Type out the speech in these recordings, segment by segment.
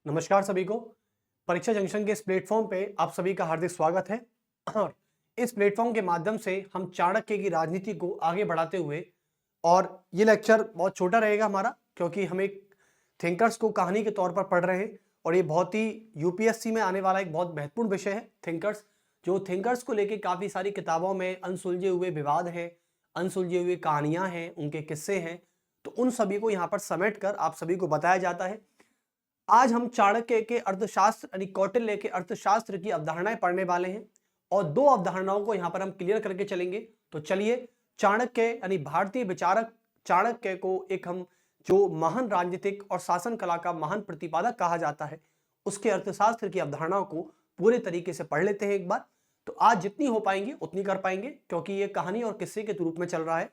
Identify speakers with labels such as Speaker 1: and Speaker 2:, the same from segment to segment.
Speaker 1: नमस्कार सभी को। परीक्षा जंक्शन के इस प्लेटफॉर्म पे आप सभी का हार्दिक स्वागत है। और इस प्लेटफॉर्म के माध्यम से हम चाणक्य की राजनीति को आगे बढ़ाते हुए, और ये लेक्चर बहुत छोटा रहेगा हमारा, क्योंकि हम एक थिंकर्स को कहानी के तौर पर पढ़ रहे हैं और ये बहुत ही यूपीएससी में आने वाला एक बहुत महत्वपूर्ण विषय है थिंकर्स। जो थिंकर्स को लेके काफ़ी सारी किताबों में अनसुलझे हुए विवाद हैं, अनसुलझी हुई कहानियाँ हैं, उनके किस्से हैं, तो उन सभी को यहाँ पर समेट कर आप सभी को बताया जाता है। आज हम चाणक्य के अर्थशास्त्र यानी कौटिल्य के अर्थशास्त्र की अवधारणाएं पढ़ने वाले हैं और दो अवधारणाओं को यहां पर हम क्लियर करके चलेंगे। तो चलिए, चाणक्य यानी भारतीय विचारक चाणक्य को एक हम जो महान राजनीतिक और शासन कला का महान प्रतिपादक कहा जाता है, उसके अर्थशास्त्र की अवधारणाओं को पूरे तरीके से पढ़ लेते हैं एक बार। तो आज जितनी हो पाएंगे उतनी कर पाएंगे, क्योंकि ये कहानी और किस्से के रूप में चल रहा है।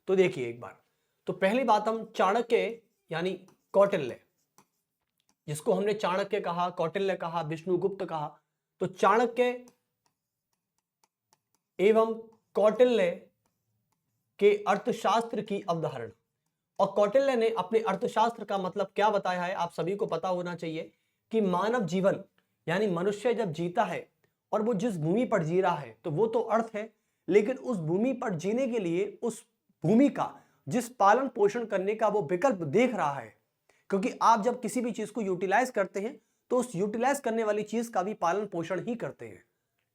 Speaker 1: तो देखिए एक बार, तो पहली बात हम चाणक्य यानी कौटिल्य, जिसको हमने चाणक्य कहा, कौटिल्य कहा, विष्णुगुप्त कहा, तो चाणक्य एवं कौटिल्य के अर्थशास्त्र की अवधारणा। और कौटिल्य ने अपने अर्थशास्त्र का मतलब क्या बताया है, आप सभी को पता होना चाहिए कि मानव जीवन यानी मनुष्य जब जीता है और वो जिस भूमि पर जी रहा है तो वो तो अर्थ है, लेकिन उस भूमि पर जीने के लिए उस भूमि का जिस पालन पोषण करने का वो विकल्प देख रहा है, क्योंकि आप जब किसी भी चीज को यूटिलाइज करते हैं तो उस यूटिलाइज करने वाली चीज का भी पालन पोषण ही करते हैं।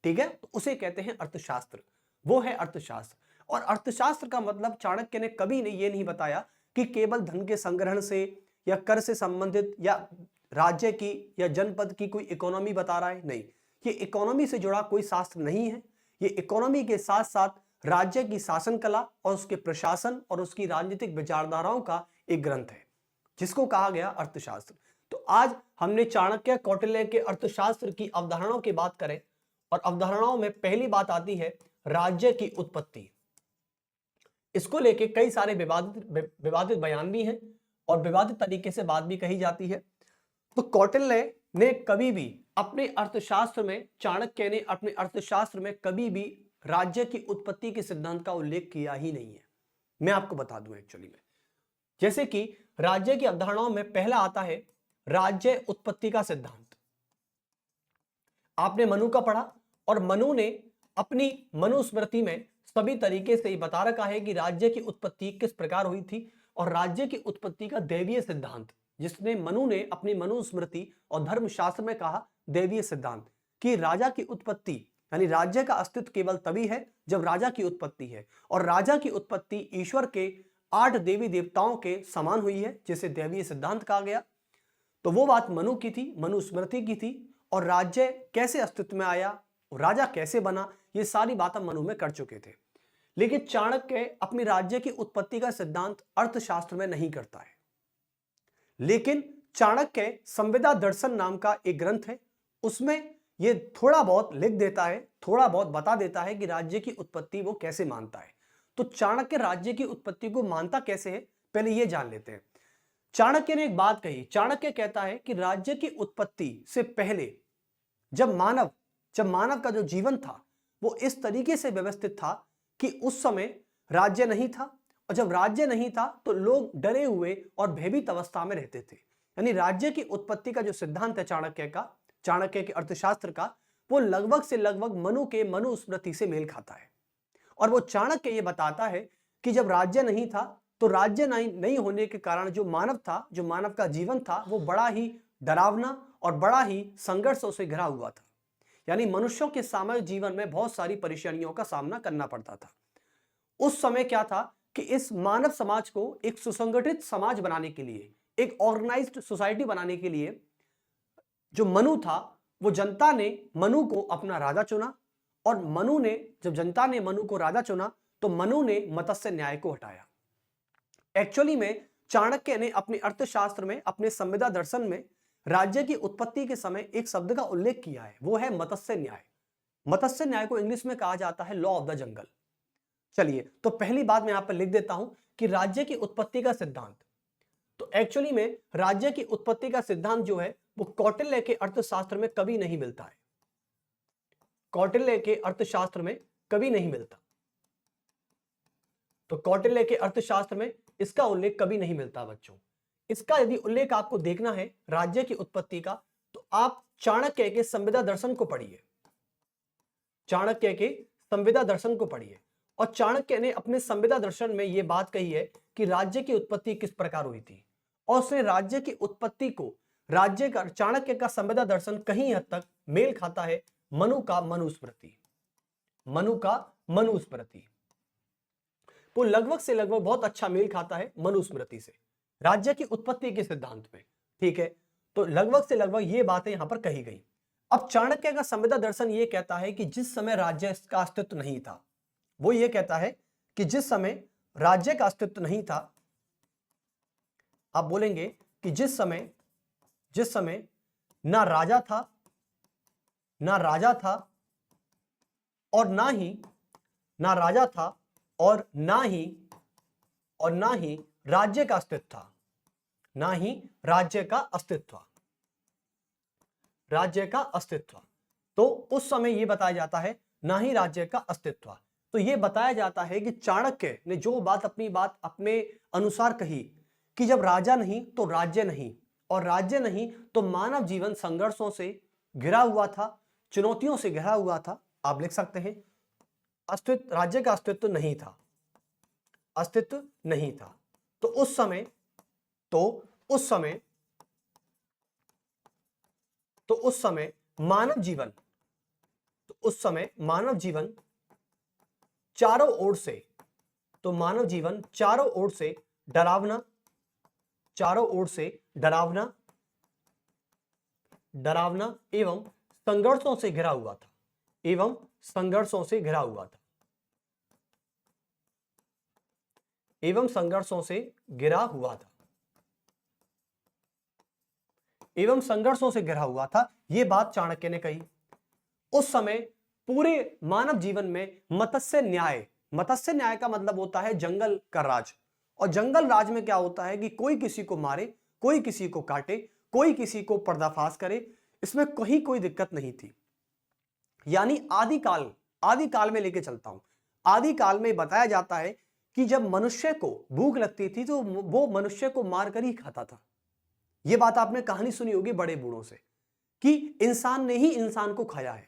Speaker 1: ठीक है, तो उसे कहते हैं अर्थशास्त्र, वो है अर्थशास्त्र। और अर्थशास्त्र का मतलब चाणक्य ने कभी नहीं ये नहीं बताया कि केवल धन के संग्रहण से या कर से संबंधित या राज्य की या जनपद की कोई इकोनॉमी बता रहा है, नहीं। ये इकोनॉमी से जुड़ा कोई शास्त्र नहीं है। ये इकोनॉमी के साथ साथ राज्य की शासन कला और उसके प्रशासन और उसकी राजनीतिक विचारधाराओं का एक ग्रंथ है, जिसको कहा गया अर्थशास्त्र। तो आज हमने चाणक्य कौटिल्य के अर्थशास्त्र की अवधारणाओं की बात करें, और अवधारणाओं में पहली बात आती है राज्य की उत्पत्ति। इसको लेके कई सारे विवादित बयान भी हैं और विवादित तरीके से बात भी कही जाती है। तो कौटिल्य ने कभी भी अपने अर्थशास्त्र में, चाणक्य ने अपने अर्थशास्त्र में कभी भी राज्य की उत्पत्ति के सिद्धांत का उल्लेख किया ही नहीं है। मैं आपको बता दूं एक्चुअली में, जैसे कि राज्य की अवधारणाओं में पहला आता है राज्य उत्पत्ति का सिद्धांत। आपने मनु का पढ़ा, और मनु ने अपनी मनुस्मृति में सभी तरीके से ये बता रखा है कि राज्य की उत्पत्ति किस प्रकार हुई थी, और राज्य की उत्पत्ति का दैवीय सिद्धांत, जिसने मनु ने अपनी मनुस्मृति और धर्मशास्त्र में कहा दैवीय सिद्धांत, कि राजा की उत्पत्ति यानी राज्य का अस्तित्व केवल तभी है जब राजा की उत्पत्ति है, और राजा की उत्पत्ति ईश्वर के 8 देवी देवताओं के समान हुई है, जिसे दैवीय सिद्धांत कहा गया। तो वो बात मनु की थी, मनुस्मृति की थी। और राज्य कैसे अस्तित्व में आया, राजा कैसे बना, ये सारी बात हम मनु में कर चुके थे। लेकिन चाणक्य अपनी राज्य की उत्पत्ति का सिद्धांत अर्थशास्त्र में नहीं करता है। लेकिन चाणक्य संविदा दर्शन नाम का एक ग्रंथ है, उसमें ये थोड़ा बहुत लिख देता है, थोड़ा बहुत बता देता है कि राज्य की उत्पत्ति वो कैसे मानता है। तो चाणक्य राज्य की उत्पत्ति को मानता कैसे है, पहले ये जान लेते हैं। चाणक्य ने एक बात कही, चाणक्य कहता है कि राज्य की उत्पत्ति से पहले जब मानव का जो जीवन था वो इस तरीके से व्यवस्थित था कि उस समय राज्य नहीं था, और जब राज्य नहीं था तो लोग डरे हुए और भयभीत अवस्था में रहते थे। यानी राज्य की उत्पत्ति का जो सिद्धांत है चाणक्य के अर्थशास्त्र का, वो लगभग से लगभग मनु के मनुस्मृति से मेल खाता है। और वो चाणक्य ये बताता है कि जब राज्य नहीं था तो राज्य नहीं होने के कारण जो मानव का जीवन था वो बड़ा ही डरावना और बड़ा ही संघर्षों से घिरा हुआ था। यानी मनुष्यों के सामाजिक जीवन में बहुत सारी परेशानियों का सामना करना पड़ता था। उस समय क्या था कि इस मानव समाज को एक सुसंगठित समाज बनाने के लिए, एक ऑर्गेनाइज्ड सोसाइटी बनाने के लिए जो मनु था, वो जनता ने मनु को अपना राजा चुना, और जब जनता ने मनु को राजा चुना तो मनु ने मत्स्य न्याय को हटाया। एक्चुअली में चाणक्य ने अपने अर्थशास्त्र में, अपने संविदा दर्शन में राज्य की उत्पत्ति के समय एक शब्द का उल्लेख किया है, वो है मत्स्य न्याय। मत्स्य न्याय को इंग्लिश में कहा जाता है लॉ ऑफ द जंगल। चलिए, तो पहली बात मैं यहां पर लिख देता हूं कि राज्य की उत्पत्ति का सिद्धांत, तो एक्चुअली में राज्य की उत्पत्ति का सिद्धांत जो है वो कौटिल्य के अर्थशास्त्र में कभी नहीं मिलता है। कौटिल्य के अर्थशास्त्र में कभी नहीं मिलता। तो कौटिल्य के अर्थशास्त्र में इसका उल्लेख कभी नहीं मिलता बच्चों। इसका यदि उल्लेख आपको देखना है राज्य की उत्पत्ति का, आप चाणक्य के संविदा दर्शन को पढ़िए, चाणक्य के संविदा दर्शन को पढ़िए। और चाणक्य ने अपने संविदा दर्शन में यह बात कही है कि राज्य की उत्पत्ति किस प्रकार हुई थी, और उसने राज्य की उत्पत्ति को, राज्य का, चाणक्य का संविदा दर्शन कहीं हद तक मेल खाता है मनु का मनुस्मृति, मनु का मनुस्मृति, वो लगभग से लगभग बहुत अच्छा मेल खाता है मनुस्मृति से, राज्य की उत्पत्ति के सिद्धांत में। ठीक है, तो लगभग से लगभग ये बातें यहां पर कही गई। अब चाणक्य का संविदा दर्शन ये कहता है कि जिस समय राज्य का अस्तित्व नहीं था, वो ये कहता है कि जिस समय राज्य का अस्तित्व नहीं था, आप बोलेंगे कि जिस समय ना राजा था, ना राजा था और ना ही ना राजा था और ना ही राज्य का अस्तित्व था, ना ही राज्य का अस्तित्व, राज्य का अस्तित्व। तो उस समय यह बताया जाता है ना ही राज्य का अस्तित्व। तो यह बताया जाता है कि चाणक्य ने जो अपनी बात अपने अनुसार कही कि जब राजा नहीं तो राज्य नहीं, और राज्य नहीं तो मानव जीवन संघर्षों से घिरा हुआ था, चुनौतियों से घिरा हुआ था। आप लिख सकते हैं अस्तित्व, राज्य का अस्तित्व नहीं था, अस्तित्व नहीं था। तो उस समय मानव जीवन चारों ओर से, तो मानव जीवन चारों ओर से डरावना, एवं संघर्षों से घिरा हुआ था, एवं संघर्षों से घिरा हुआ था, एवं संघर्षों से घिरा हुआ था, एवं संघर्षों से घिरा हुआ था। यह बात चाणक्य ने कही। उस समय पूरे मानव जीवन में मत्स्य न्याय का मतलब होता है जंगल का राज, और जंगल राज में क्या होता है कि कोई किसी को मारे, कोई किसी को काटे, कोई किसी को पर्दाफाश करे, इसमें कोई दिक्कत नहीं थी। यानी आदि काल में लेके चलता हूं, आदि काल में बताया जाता है कि जब मनुष्य को भूख लगती थी तो वो मनुष्य को मारकर ही खाता था। यह बात आपने कहानी सुनी होगी बड़े बूढ़ों से कि इंसान ने ही इंसान को खाया है।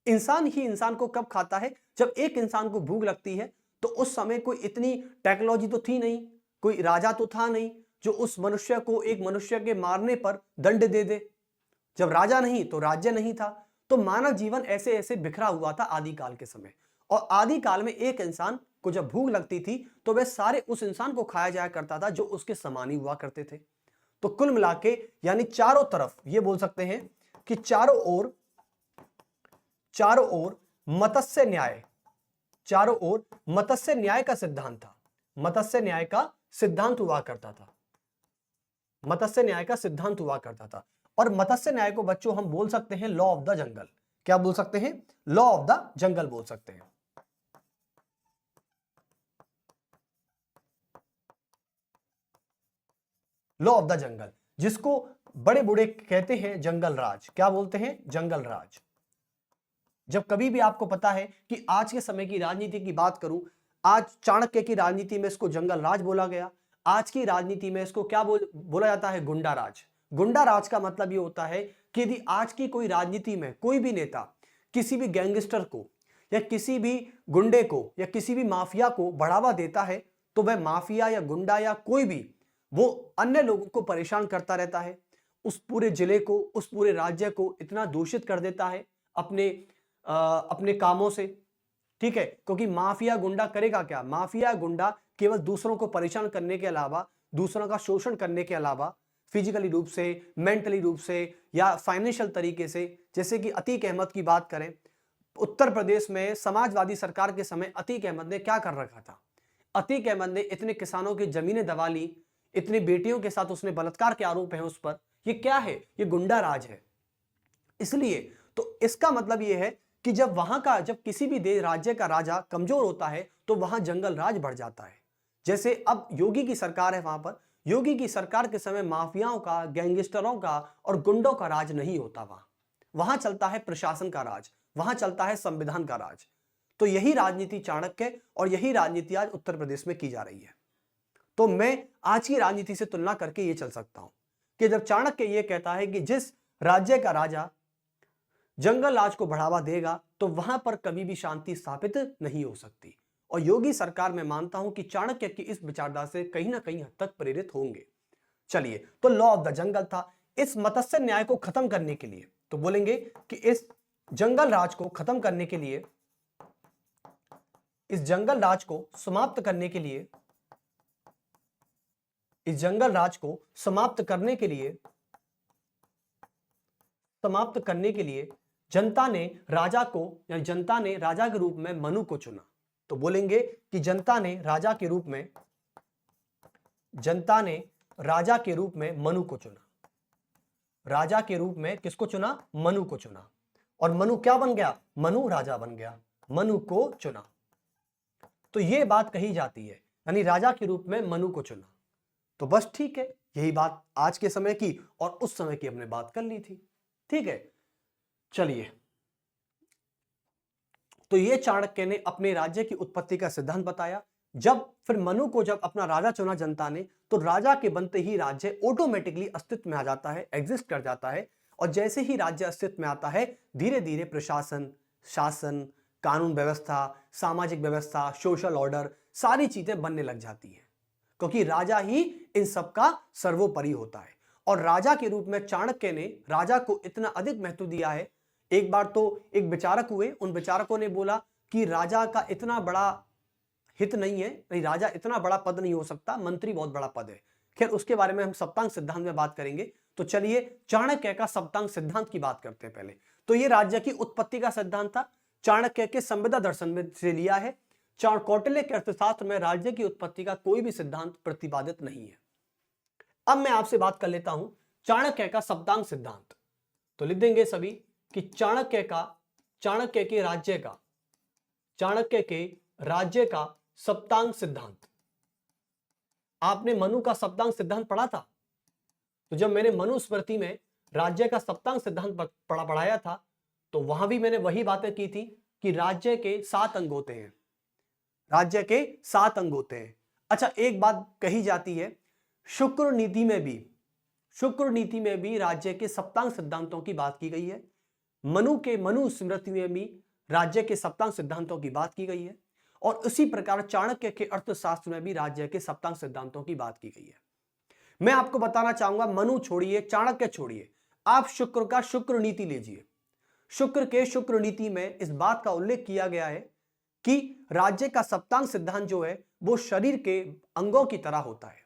Speaker 1: इंसान ही इंसान को कब खाता है? जब एक इंसान को भूख लगती है। तो उस समय कोई इतनी टेक्नोलॉजी तो थी नहीं, कोई राजा तो था नहीं जो उस मनुष्य को एक मनुष्य के मारने पर दंड दे दे। जब राजा नहीं तो राज्य नहीं था। तो मानव जीवन ऐसे ऐसे बिखरा हुआ था आदिकाल के समय। और आदिकाल में एक इंसान को जब भूख लगती थी तो वह सारे उस इंसान को खाया जाया करता था जो उसके समान ही हुआ करते थे। तो कुल मिलाके यानी चारों तरफ ये बोल सकते हैं कि चारों ओर मत्स्य न्याय का सिद्धांत था। मत्स्य न्याय का सिद्धांत हुआ करता था। मत्स्य न्याय का सिद्धांत हुआ करता था। और मत्स्य न्याय को बच्चों हम बोल सकते हैं लॉ ऑफ द जंगल। क्या बोल सकते हैं? लॉ ऑफ द जंगल बोल सकते हैं। लॉ ऑफ द जंगल, जिसको बड़े बूढ़े कहते हैं जंगल राज। क्या बोलते हैं? जंगल राज। जब कभी भी आपको पता है कि आज के समय की राजनीति की बात करूं, आज चाणक्य की राजनीति में इसको जंगल राज बोला गया। आज की राजनीति में इसको क्या बोला जाता है? गुंडा राज। गुंडा राज का मतलब ये होता है कि यदि आज की कोई राजनीति में कोई भी नेता किसी भी गैंगस्टर को या किसी भी गुंडे को या किसी भी माफिया को बढ़ावा देता है तो वह माफिया या गुंडा या कोई भी वो अन्य लोगों को परेशान करता रहता है, उस पूरे जिले को, उस पूरे राज्य को इतना दूषित कर देता है अपने कामों से। ठीक है, क्योंकि माफिया गुंडा करेगा क्या? माफिया गुंडा केवल दूसरों को परेशान करने के अलावा, दूसरों का शोषण करने के अलावा, फिजिकली रूप से, मेंटली रूप से या फाइनेंशियल तरीके से, जैसे कि अतीक अहमद की बात करें, उत्तर प्रदेश में समाजवादी सरकार के समय अतीक अहमद ने क्या कर रखा था? अतीक अहमद ने इतने किसानों की जमीनें दबा ली, इतनी बेटियों के साथ उसने बलात्कार के आरोप है उस पर। ये क्या है? ये गुंडा राज है। इसलिए तो इसका मतलब ये है कि जब किसी भी राज्य का राजा कमजोर होता है तो वहां जंगल राज बढ़ जाता है। जैसे अब योगी की सरकार है, वहां पर योगी की सरकार के समय माफियाओं का, गैंगस्टरों का और गुंडों का राज नहीं होता। वहां चलता है प्रशासन का राज, वहां चलता है संविधान का राज। तो यही राजनीति चाणक्य और यही राजनीति आज उत्तर प्रदेश में की जा रही है। तो मैं आज की राजनीति से तुलना करके ये चल सकता हूं कि जब चाणक्य ये कहता है कि जिस राज्य का राजा जंगल राज को बढ़ावा देगा तो वहां पर कभी भी शांति स्थापित नहीं हो सकती। और योगी सरकार मैं मानता हूं कि चाणक्य की इस विचारधारा से कहीं ना कहीं हद तक प्रेरित होंगे। चलिए, तो लॉ ऑफ द जंगल था। इस मत्स्य न्याय को खत्म करने के लिए, तो बोलेंगे कि इस जंगल राज को खत्म करने के लिए, इस जंगल राज को समाप्त करने के लिए, इस जंगल राज को समाप्त करने के लिए जनता ने राजा को, या जनता ने राजा के रूप में मनु को चुना। तो बोलेंगे कि जनता ने राजा के रूप में मनु को चुना। राजा के रूप में किसको चुना? मनु को चुना। और मनु क्या बन गया? मनु राजा बन गया, मनु को चुना। तो यह बात कही जाती है, यानी राजा के रूप में मनु को चुना। तो बस ठीक है, यही बात आज के समय की और उस समय की हमने बात कर ली थी। ठीक है, चलिए, तो ये चाणक्य ने अपने राज्य की उत्पत्ति का सिद्धांत बताया। फिर मनु को जब अपना राजा चुना जनता ने, तो राजा के बनते ही राज्य ऑटोमेटिकली अस्तित्व में आ जाता है, एग्जिस्ट कर जाता है। और जैसे ही राज्य अस्तित्व में आता है, धीरे धीरे प्रशासन, शासन, कानून व्यवस्था, सामाजिक व्यवस्था, सोशल ऑर्डर, सारी चीजें बनने लग जाती हैं, क्योंकि राजा ही इन सब का सर्वोपरि होता है। और राजा के रूप में चाणक्य ने राजा को इतना अधिक महत्व दिया है। एक बार तो एक विचारक हुए, उन विचारकों ने बोला कि राजा का इतना बड़ा हित नहीं है, नहीं, राजा इतना बड़ा पद नहीं हो सकता, मंत्री बहुत बड़ा पद है। खैर, उसके बारे में हम सप्तांग सिद्धांत में बात करेंगे। तो चलिए, चाणक्य का सप्तांग सिद्धांत की बात करते हैं पहले। तो ये राज्य की उत्पत्ति का सिद्धांत था, चाणक्य के संविदा दर्शन में से लिया है। कौटिल्य के अर्थशास्त्र में राज्य की उत्पत्ति का कोई भी सिद्धांत प्रतिपादित नहीं है। अब मैं आपसे बात कर लेता हूं चाणक्य का सप्तांग सिद्धांत। तो लिख देंगे सभी कि चाणक्य के राज्य का सप्तांग सिद्धांत। आपने मनु का सप्तांग सिद्धांत पढ़ा था? तो जब मैंने मनुस्मृति में राज्य का सप्तांग सिद्धांत पढ़ाया था, तो वहां भी मैंने वही बातें की थी कि राज्य के 7 अंग होते हैं, राज्य के 7 अंग होते हैं। अच्छा, एक बात कही जाती है, शुक्र नीति में भी राज्य के सप्तांग सिद्धांतों की बात की गई है। मनुस्मृति में भी राज्य के सप्तांग सिद्धांतों की बात की गई है। और उसी प्रकार चाणक्य के अर्थशास्त्र में भी राज्य के सप्तांग सिद्धांतों की बात की गई है। मैं आपको बताना चाहूंगा, मनु छोड़िए, चाणक्य छोड़िए, आप शुक्र का शुक्र नीति लीजिए। शुक्र के शुक्र नीति में इस बात का उल्लेख किया गया है कि राज्य का सप्तांग सिद्धांत जो है वो शरीर के अंगों की तरह होता है।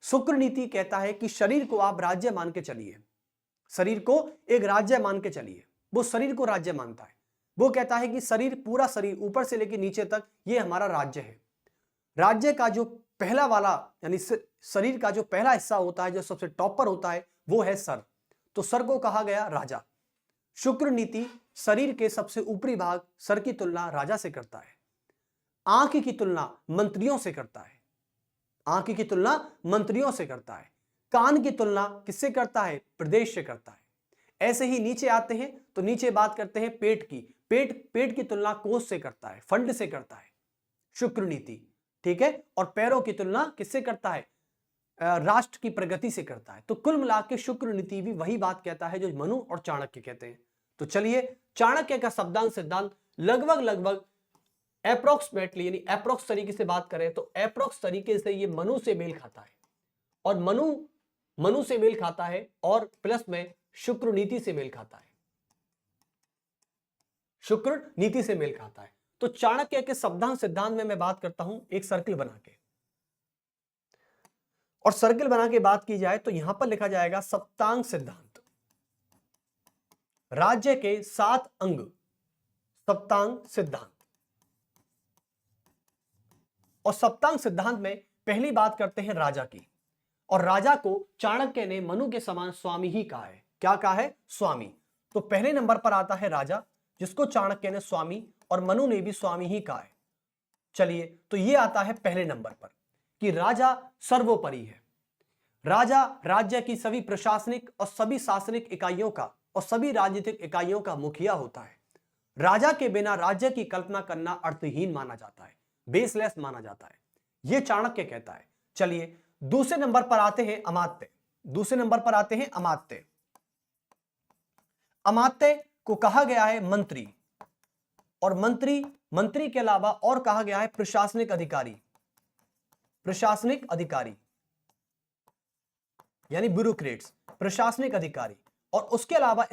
Speaker 1: शुक्र नीति कहता है कि शरीर को आप राज्य मान के चलिए, शरीर को एक राज्य मान के चलिए। वो शरीर को राज्य मानता है। वो कहता है कि शरीर, पूरा शरीर ऊपर से लेकर नीचे तक, ये हमारा राज्य है। राज्य का जो पहला वाला, यानी शरीर का जो पहला हिस्सा होता है, जो सबसे टॉप पर होता है, वो है सर। तो सर को कहा गया राजा। शुक्र नीति शरीर के सबसे ऊपरी भाग, सर की तुलना राजा से करता है। आंख की तुलना मंत्रियों से करता है, आंख की तुलना मंत्रियों से करता है। कान की तुलना किससे करता है? प्रदेश से करता है। ऐसे ही नीचे आते हैं तो नीचे बात करते हैं पेट की। पेट की तुलना कोष से करता है, फंड से करता है, शुक्र नीति। ठीक है, और पैरों की तुलना किससे करता है? राष्ट्र की प्रगति से करता है। तो कुल मिला के शुक्र नीति भी वही बात कहता है जो मनु और चाणक्य कहते हैं। तो चलिए, चाणक्य का शब्दांश सिद्धांत लगभग अप्रोक्सीमेटली, यानी अप्रोक्स तरीके से बात करें तो अप्रोक्स तरीके से ये मनु से मेल खाता है, और मनु से मेल खाता है, और प्लस में शुक्र नीति से मेल खाता है, शुक्र नीति से मेल खाता है। तो चाणक्य के शब्दांश सिद्धांत में मैं बात करता हूं एक सर्किल बना के, और सर्किल बना के बात की जाए तो यहां पर लिखा जाएगा सप्तांग सिद्धांत, राज्य के 7 अंग, सप्तांग सिद्धांत। और सप्तांग सिद्धांत में पहली बात करते हैं राजा की, और राजा को चाणक्य ने मनु के समान स्वामी ही कहा है। क्या कहा है? स्वामी। तो पहले नंबर पर आता है राजा, जिसको चाणक्य ने स्वामी और मनु ने भी स्वामी ही कहा है। चलिए, तो ये आता है पहले नंबर पर कि राजा सर्वोपरि है। राजा राज्य की सभी प्रशासनिक और सभी शासनिक इकाइयों का और सभी राजनीतिक इकाइयों का मुखिया होता है। राजा के बिना राज्य की कल्पना करना अर्थहीन माना जाता है, बेसलेस माना जाता है, यह चाणक्य कहता है। चलिए, दूसरे नंबर पर आते हैं अमात्य। दूसरे नंबर पर आते हैं अमात्य। अमात्य को कहा गया है मंत्री, और मंत्री के अलावा और कहा गया है प्रशासनिक अधिकारी, प्रशासनिक अधिकारी यानी ब्यूरोक्रेट्स, प्रशासनिक अधिकारी। और उसके अलावा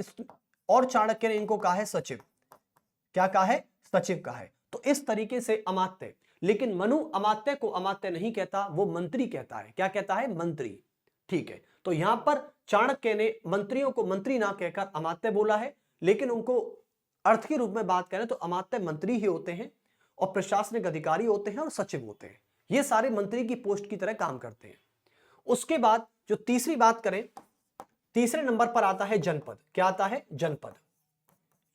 Speaker 1: और चाणक्य ने इनको कहा है सचिव। क्या कहा है? सचिव कहा है। तो इस तरीके से अमात्य, लेकिन मनु अमात्य को अमात्य नहीं कहता, वो मंत्री कहता है। क्या कहता है? मंत्री। ठीक है, तो यहां पर चाणक्य ने मंत्रियों को मंत्री ना कहकर अमात्य बोला है, लेकिन उनको अर्थ के रूप में बात करें तो अमात्य मंत्री ही होते हैं, और प्रशासनिक अधिकारी होते हैं, और सचिव होते हैं। ये सारे मंत्री की पोस्ट की तरह काम करते हैं। उसके बाद जो तीसरी बात करें, तीसरे नंबर पर आता है जनपद। क्या आता है? जनपद।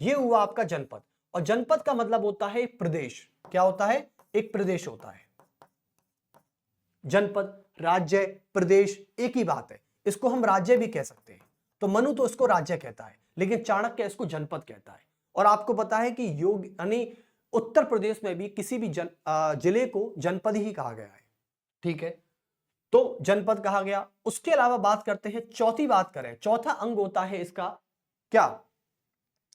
Speaker 1: ये हुआ आपका जनपद, और जनपद का मतलब होता है प्रदेश। क्या होता है? एक प्रदेश होता है। जनपद, राज्य, प्रदेश एक ही बात है। इसको हम राज्य भी कह सकते हैं। तो मनु तो इसको राज्य कहता है, लेकिन चाणक्य इसको जनपद कहता है। और आपको पता है कि योग यानी उत्तर प्रदेश में भी किसी भी जिले को जनपद ही कहा गया है। ठीक है, तो जनपद कहा गया। उसके अलावा बात करते हैं, चौथी बात करें, चौथा अंग होता है इसका क्या?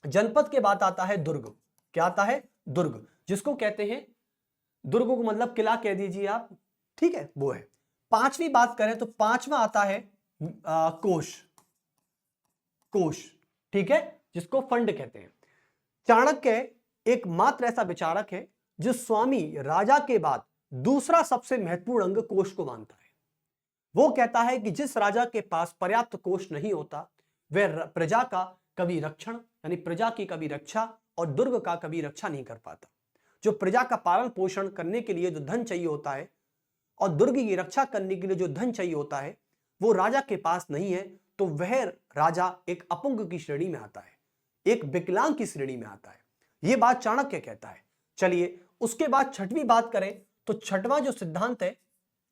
Speaker 1: जनपद के बाद आता है दुर्ग। क्या आता है? दुर्ग, जिसको कहते हैं, दुर्ग को मतलब किला कह दीजिए आप। ठीक है, वो है। पांचवी बात करें तो पांचवा आता है कोष। कोष, ठीक है, जिसको फंड कहते हैं। चाणक्य एकमात्र ऐसा विचारक है जो स्वामी राजा के बाद दूसरा सबसे महत्वपूर्ण अंग कोष को मानता है। वो कहता है कि जिस राजा के पास पर्याप्त कोष नहीं होता, वह प्रजा का कभी रक्षण यानी प्रजा की कभी रक्षा और दुर्ग का कभी रक्षा नहीं कर पाता। जो प्रजा का पालन पोषण करने के लिए जो धन चाहिए होता है और दुर्ग की रक्षा करने के लिए जो धन चाहिए होता है, वो राजा के पास नहीं है, तो वह राजा एक अपंग की श्रेणी में आता है, एक विकलांग की श्रेणी में आता है। यह बात चाणक्य कहता है। चलिए, उसके बाद छठवीं बात करें तो छठवां जो सिद्धांत है,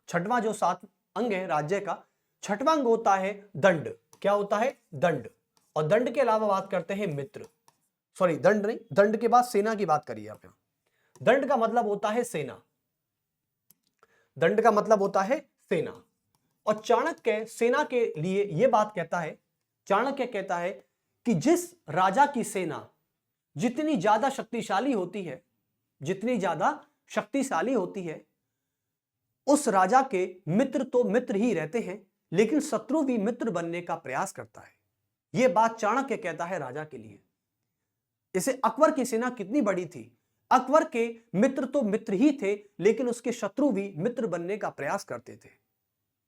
Speaker 1: छठवां जो 7 अंग है राज्य का, छठवां अंग होता है दंड। क्या होता है? दंड। और दंड के अलावा बात करते हैं मित्र। सॉरी, दंड नहीं, दंड के बाद सेना की बात करिए आप। दंड का मतलब होता है सेना। दंड का मतलब होता है सेना। और चाणक्य सेना के लिए यह बात कहता है, चाणक्य कहता है कि जिस राजा की सेना जितनी ज्यादा शक्तिशाली होती है, जितनी ज्यादा शक्तिशाली होती है, उस राजा के मित्र तो मित्र ही रहते हैं, लेकिन शत्रु भी मित्र बनने का प्रयास करता है। यह बात चाणक्य कहता है राजा के लिए। इसे अकबर की सेना कितनी बड़ी थी, अकबर के मित्र तो मित्र ही थे, लेकिन उसके शत्रु भी मित्र बनने का प्रयास करते थे।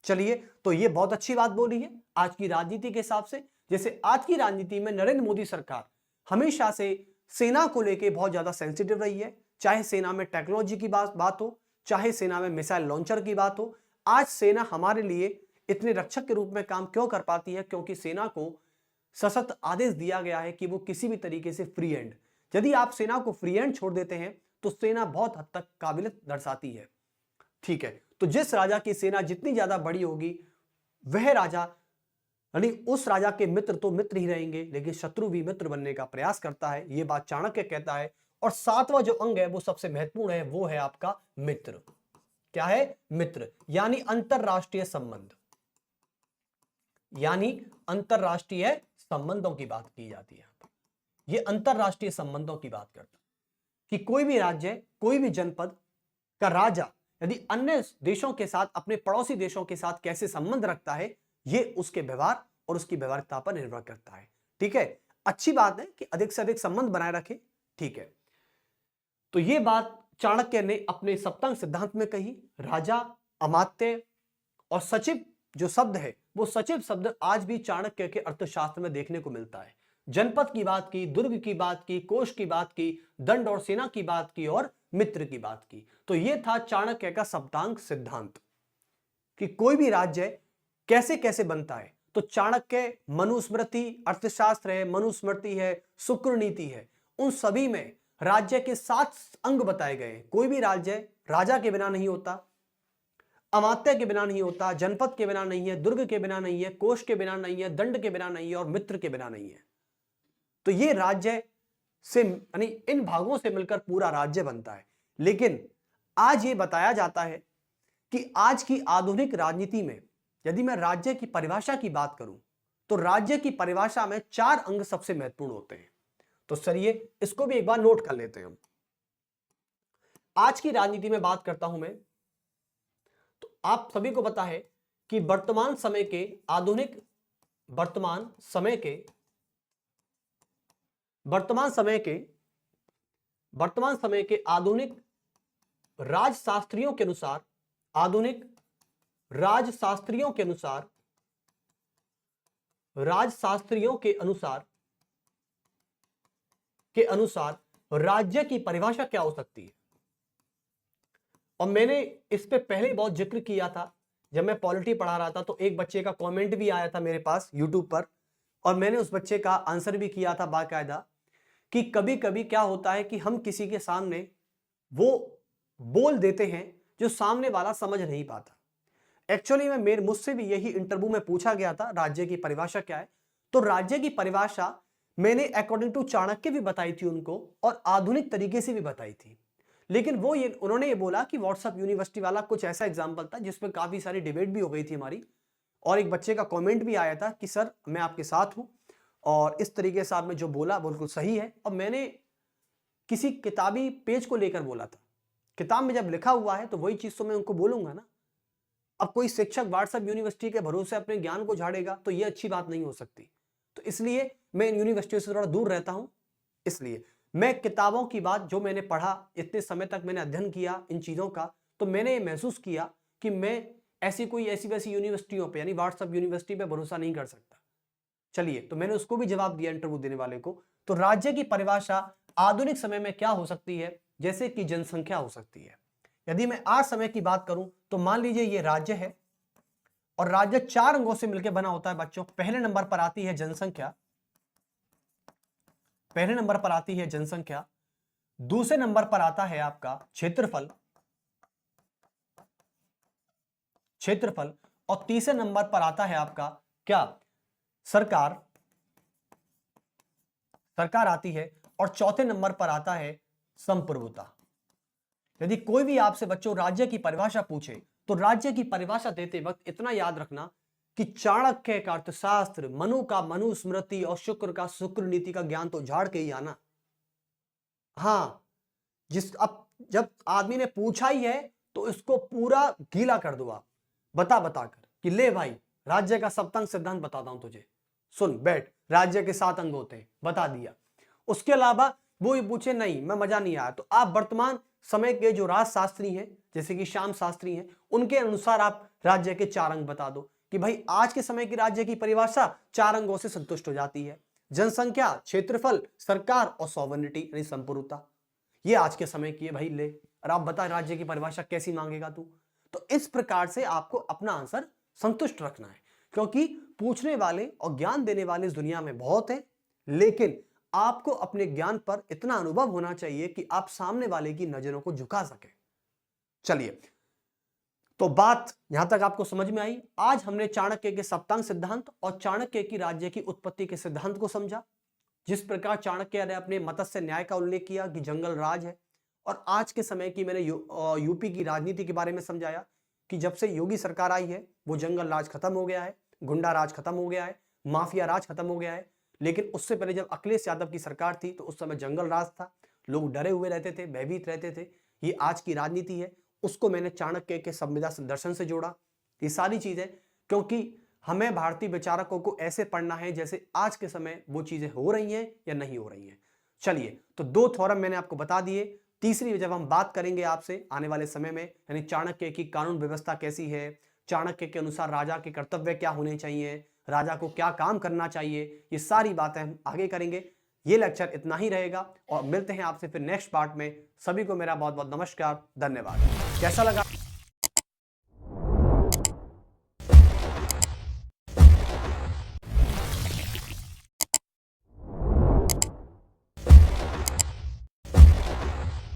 Speaker 1: चलिए, तो यह बहुत अच्छी बात बोली है आज की राजनीति के हिसाब से। जैसे आज की राजनीति में नरेंद्र मोदी सरकार हमेशा से सेना को लेकर बहुत ज्यादा सेंसिटिव रही है, चाहे सेना में टेक्नोलॉजी की बात हो, चाहे सेना में मिसाइल लॉन्चर की बात हो। आज सेना हमारे लिए इतने रक्षक के रूप में काम क्यों कर पाती है? क्योंकि सेना को सशक्त आदेश दिया गया है कि वो किसी भी तरीके से फ्री हैंड, यदि आप सेना को फ्री हैंड छोड़ देते हैं तो सेना बहुत हद तक काबिलियत दर्शाती है। ठीक है, तो जिस राजा की सेना जितनी ज्यादा बड़ी होगी, वह राजा यानी उस राजा के मित्र तो मित्र ही रहेंगे, लेकिन शत्रु भी मित्र बनने का प्रयास करता है। यह बात चाणक्य कहता है। और 7वां जो अंग है वो सबसे महत्वपूर्ण है, वो है आपका मित्र। क्या है? मित्र, यानी अंतरराष्ट्रीय संबंध, यानी अंतरराष्ट्रीय संबंधों की बात की जाती है। ये अंतरराष्ट्रीय संबंधों की बात करता है कि कोई भी राज्य, कोई भी जनपद का राजा यदि अन्य देशों के साथ, अपने पड़ोसी देशों के साथ कैसे संबंध रखता है, ये उसके व्यवहार और उसकी व्यवहारिकता पर निर्भर करता है। ठीक है, अच्छी बात है कि अधिक से अधिक संबंध बनाए रखें। ठीक है, तो ये बात चाणक्य ने अपने सप्तम सिद्धांत में कही। राजा, अमात्य और सचिव जो शब्द है, वो सचिव शब्द आज भी चाणक्य के अर्थशास्त्र में देखने को मिलता है। जनपद की बात की, दुर्ग की बात की, कोष की बात की, दंड और सेना की बात की, और मित्र की बात की। तो यह था चाणक्य का सप्तांग सिद्धांत कि कोई भी राज्य कैसे कैसे बनता है। तो चाणक्य मनुस्मृति अर्थशास्त्र है, मनुस्मृति है, शुक्र नीति है, उन सभी में राज्य के 7 अंग बताए गए हैं। कोई भी राज्य राजा के बिना नहीं होता, अमात्य के बिना नहीं होता, जनपद के बिना नहीं है, दुर्ग के बिना नहीं है, कोष के बिना नहीं है, दंड के बिना नहीं है, और मित्र के बिना नहीं है। तो ये राज्य से यानी इन भागों से मिलकर पूरा राज्य बनता है। लेकिन आज ये बताया जाता है कि आज की आधुनिक राजनीति में यदि मैं राज्य की परिभाषा की बात करूं तो राज्य की परिभाषा में 4 अंग सबसे महत्वपूर्ण होते हैं। तो चलिए इसको भी एक बार नोट कर लेते हैं हम। आज की राजनीति में बात करता हूं मैं, तो आप सभी को पता है कि वर्तमान समय के आधुनिक राजशास्त्रियों के अनुसार राज्य की परिभाषा क्या हो सकती है। और मैंने इस पे पहले बहुत जिक्र किया था जब मैं पॉलिटी पढ़ा रहा था, तो एक बच्चे का कमेंट भी आया था मेरे पास यूट्यूब पर, और मैंने उस बच्चे का आंसर भी किया था बाकायदा, कि कभी कभी क्या होता है कि हम किसी के सामने वो बोल देते हैं जो सामने वाला समझ नहीं पाता। एक्चुअली में मुझसे भी यही इंटरव्यू में पूछा गया था, राज्य की परिभाषा क्या है। तो राज्य की परिभाषा मैंने अकॉर्डिंग टू चाणक्य भी बताई थी उनको, और आधुनिक तरीके से भी बताई थी। लेकिन उन्होंने ये बोला कि व्हाट्सएप यूनिवर्सिटी वाला कुछ ऐसा एग्जाम्पल था जिसमें काफी सारी डिबेट भी हो गई थी हमारी, और एक बच्चे का कमेंट भी आया था कि सर मैं आपके साथ हूं और इस तरीके से आपने जो बोला बिल्कुल सही है। और मैंने किसी किताबी पेज को लेकर बोला था, किताब में जब लिखा हुआ है तो वही चीज तो मैं उनको बोलूंगा ना। अब कोई शिक्षक व्हाट्सएप यूनिवर्सिटी के भरोसे अपने ज्ञान को झाड़ेगा तो ये अच्छी बात नहीं हो सकती। तो इसलिए मैं इन यूनिवर्सिटियों से थोड़ा दूर रहता हूं। इसलिए मैं किताबों की बात जो मैंने पढ़ा, इतने समय तक मैंने अध्ययन किया इन चीजों का, तो मैंने ये महसूस किया कि मैं ऐसी वैसी यूनिवर्सिटियों पे यानी व्हाट्सएप यूनिवर्सिटी पे भरोसा नहीं कर सकता। चलिए, तो मैंने उसको भी जवाब दिया इंटरव्यू देने वाले को। तो राज्य की परिभाषा आधुनिक समय में क्या हो सकती है, जैसे कि जनसंख्या हो सकती है। यदि मैं आज समय की बात करूं तो मान लीजिए ये राज्य है, और राज्य 4 अंगों से मिलकर बना होता है बच्चों। पहले नंबर पर आती है जनसंख्या, दूसरे नंबर पर आता है आपका क्षेत्रफल, और तीसरे नंबर पर आता है आपका क्या, सरकार आती है, और चौथे नंबर पर आता है संप्रभुता। यदि कोई भी आपसे बच्चों राज्य की परिभाषा पूछे तो राज्य की परिभाषा देते वक्त इतना याद रखना कि चाणक्य का अर्थशास्त्र, मनु का मनुस्मृति और शुक्र का शुक्र नीति का ज्ञान तो झाड़ के ही आना। हाँ, अब जब आदमी ने पूछा ही है तो इसको पूरा गीला कर दो आप बताकर कि ले भाई राज्य का सप्तंग सिद्धांत बताता हूं तुझे, सुन बैठ, राज्य के 7 अंग होते हैं, बता दिया। उसके अलावा वो ये पूछे नहीं मैं मजा नहीं आया, तो आप वर्तमान समय के जो राजशास्त्री हैं जैसे कि श्याम शास्त्री हैं, उनके अनुसार आप राज्य के 4 अंग बता दो कि भाई आज के समय की राज्य की परिभाषा 4 अंगों से संतुष्ट हो जाती है, जनसंख्या, क्षेत्रफल, सरकार और सॉवरेनिटी यानी संप्रभुता। ये आज के समय की है भाई, ले। और आप बता राज्य की परिभाषा कैसी मांगेगा तू। तो इस प्रकार से आपको अपना आंसर संतुष्ट रखना है, क्योंकि पूछने वाले और ज्ञान देने वाले इस दुनिया में बहुत हैं, लेकिन आपको अपने ज्ञान पर इतना अनुभव होना चाहिए कि आप सामने वाले की नजरों को झुका सके। चलिए, तो बात यहां तक आपको समझ में आई। आज हमने चाणक्य के सप्तांग सिद्धांत और चाणक्य की राज्य की उत्पत्ति के सिद्धांत को समझा। जिस प्रकार चाणक्य ने अपने मत्स्य न्याय का उल्लेख किया कि जंगल राज है, और आज के समय की मैंने यूपी की राजनीति के बारे में समझाया कि जब से योगी सरकार आई है वो जंगल राज खत्म हो गया है, गुंडा राज खत्म हो गया है, माफिया राज खत्म हो गया है। लेकिन उससे पहले जब अखिलेश यादव की सरकार थी तो उस समय जंगल राज था, लोग डरे हुए रहते थे, भयभीत रहते थे। ये आज की राजनीति है, उसको मैंने चाणक्य के संविदा दर्शन से जोड़ा। ये सारी चीजें, क्योंकि हमें भारतीय विचारकों को ऐसे पढ़ना है जैसे आज के समय वो चीजें हो रही हैं या नहीं हो रही हैं। चलिए, तो 2 थ्योरम मैंने आपको बता दिए। तीसरी जब हम बात करेंगे आपसे आने वाले समय में, यानी चाणक्य की कानून व्यवस्था कैसी है, चाणक्य के अनुसार राजा के कर्तव्य क्या होने चाहिए, राजा को क्या काम करना चाहिए, ये सारी बातें हम आगे करेंगे। ये लेक्चर इतना ही रहेगा और मिलते हैं आपसे फिर नेक्स्ट पार्ट में। सभी को मेरा बहुत बहुत नमस्कार, धन्यवाद। कैसा लगा?